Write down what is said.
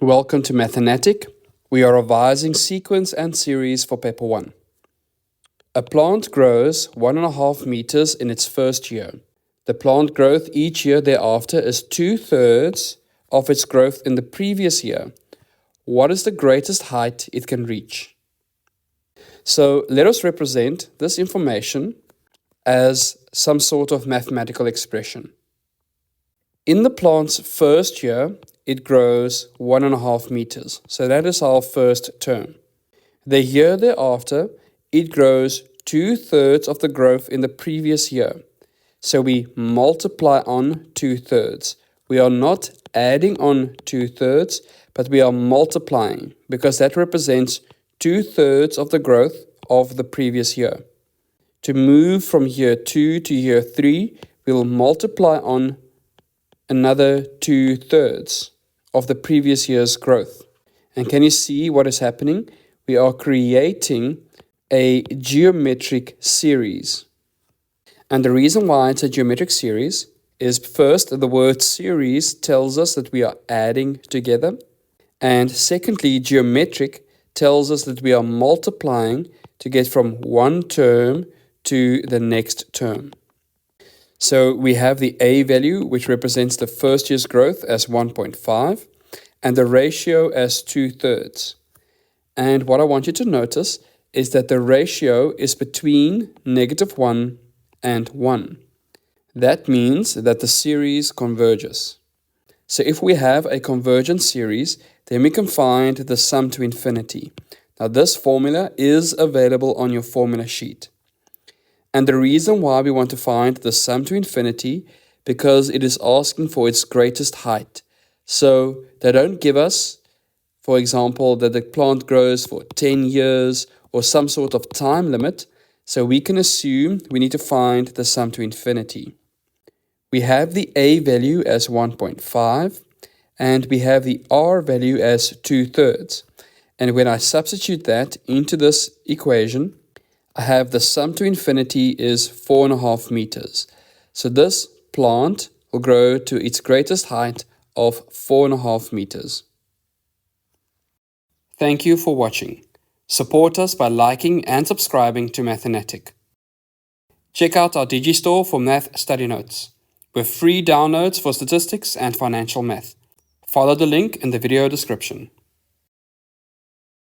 Welcome to Mathenatic. We are revising sequence and series for paper 1. A plant grows 1.5 meters in its first year. The plant growth each year thereafter is 2/3 of its growth in the previous year. What is the greatest height it can reach? So let us represent this information as some sort of mathematical expression. In the plant's first year, it grows 1.5 meters. So that is our first term. The year thereafter, it grows 2/3 of the growth in the previous year. So we multiply on 2/3. We are not adding on 2/3, but we are multiplying because that represents 2/3 of the growth of the previous year. To move from year 2 to year 3, we will multiply on another 2/3 of the previous year's growth. And can you see what is happening? We are creating a geometric series. And the reason why it's a geometric series is first, the word series tells us that we are adding together. And secondly, geometric tells us that we are multiplying to get from one term to the next term. So we have the A value, which represents the first year's growth as 1.5, and the ratio as 2/3. And what I want you to notice is that the ratio is between -1 and 1. That means that the series converges. So if we have a convergent series, then we can find the sum to infinity. Now this formula is available on your formula sheet. And the reason why we want to find the sum to infinity, because it is asking for its greatest height. So they don't give us, for example, that the plant grows for 10 years or some sort of time limit. So we can assume we need to find the sum to infinity. We have the A value as 1.5 and we have the R value as 2/3. And when I substitute that into this equation, I have the sum to infinity is 4.5 meters. So this plant will grow to its greatest height of 4.5 meters. Thank you for watching. Support us by liking and subscribing to Mathenatic. Check out our Digistore for math study notes, with free downloads for statistics and financial math. Follow the link in the video description.